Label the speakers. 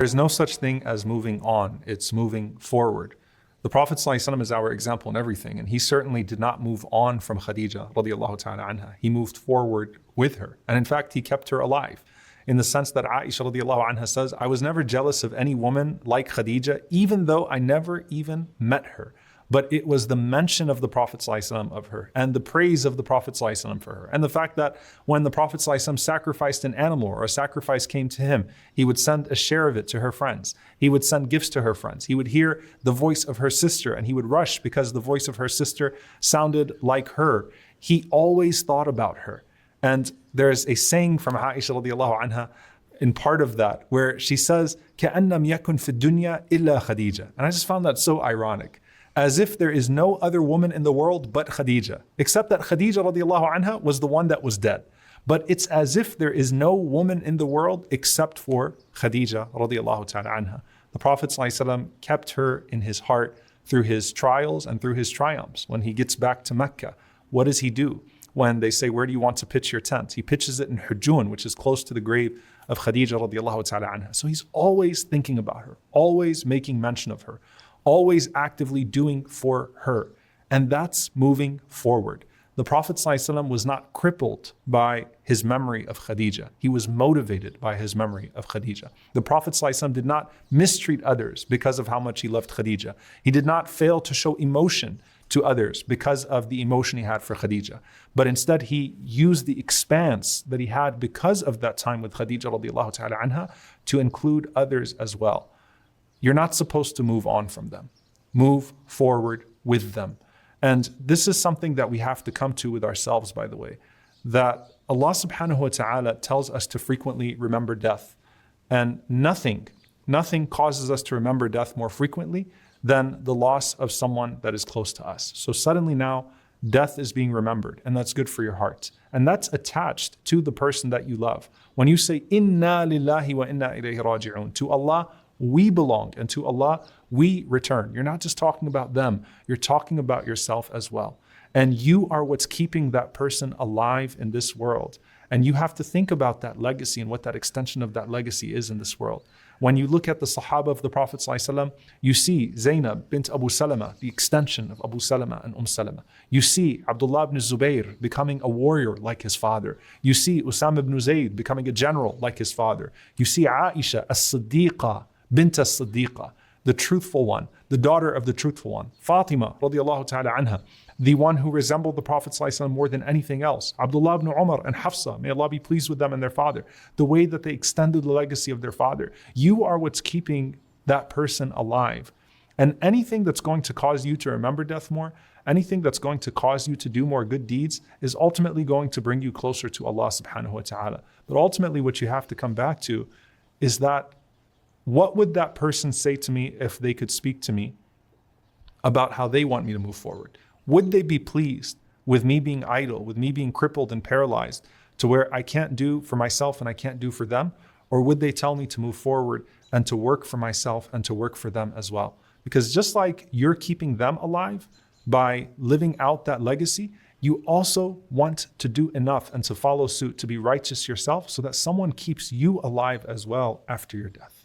Speaker 1: There's no such thing as moving on, it's moving forward. The Prophet ﷺ is our example in everything, and he certainly did not move on from Khadija radiallahu ta'ala anha. He moved forward with her. And in fact, he kept her alive in the sense that Aisha radiallahu anha says, I was never jealous of any woman like Khadija, even though I never even met her. But it was the mention of the Prophet ﷺ of her and the praise of the Prophet ﷺ for her. And the fact that when the Prophet ﷺ sacrificed an animal or a sacrifice came to him, he would send a share of it to her friends. He would send gifts to her friends. He would hear the voice of her sister and he would rush because the voice of her sister sounded like her. He always thought about her. And there's a saying from Aisha radiallahu anha in part of that where she says, كَأَنَّمْ يَكُنْ فِي الدُّنْيَا إِلَّا خَدِيجَةً. And I just found that so ironic. As if there is no other woman in the world but Khadija, except that Khadija radiallahu anha was the one that was dead. But it's as if there is no woman in the world except for Khadija radiallahu ta'ala anha. The Prophet ﷺ kept her in his heart through his trials and through his triumphs. When he gets back to Mecca, what does he do? When they say, where do you want to pitch your tent? He pitches it in Hujun, which is close to the grave of Khadija radiallahu ta'ala anha. So he's always thinking about her, always making mention of her, always actively doing for her. And that's moving forward. The Prophet ﷺ was not crippled by his memory of Khadija. He was motivated by his memory of Khadija. The Prophet ﷺ did not mistreat others because of how much he loved Khadija. He did not fail to show emotion to others because of the emotion he had for Khadija. But instead he used the expanse that he had because of that time with Khadija radiallahu ta'ala anha to include others as well. You're not supposed to move on from them. Move forward with them. And this is something that we have to come to with ourselves, by the way, that Allah subhanahu wa ta'ala tells us to frequently remember death. And nothing causes us to remember death more frequently than the loss of someone that is close to us. So suddenly now, death is being remembered, and that's good for your heart. And that's attached to the person that you love. When you say, Inna lillahi wa inna ilayhi raji'un, to Allah, we belong, and to Allah we return. You're not just talking about them, you're talking about yourself as well. And you are what's keeping that person alive in this world. And you have to think about that legacy and what that extension of that legacy is in this world. When you look at the Sahaba of the Prophet ﷺ, you see Zainab bint Abu Salama, the extension of Abu Salama and Salama. You see Abdullah ibn Zubayr becoming a warrior like his father. You see Usama ibn Zayd becoming a general like his father. You see Aisha as-Siddiqa, bint as-Siddiqa, the truthful one, the daughter of the truthful one. Fatima radiallahu ta'ala anha, the one who resembled the Prophet ﷺ more than anything else. Abdullah ibn Umar and Hafsa, may Allah be pleased with them and their father. The way that they extended the legacy of their father. You are what's keeping that person alive. And anything that's going to cause you to remember death more, anything that's going to cause you to do more good deeds is ultimately going to bring you closer to Allah subhanahu wa ta'ala. But ultimately what you have to come back to is that what would that person say to me if they could speak to me about how they want me to move forward? Would they be pleased with me being idle, with me being crippled and paralyzed to where I can't do for myself and I can't do for them? Or would they tell me to move forward and to work for myself and to work for them as well? Because just like you're keeping them alive by living out that legacy, you also want to do enough and to follow suit to be righteous yourself so that someone keeps you alive as well after your death.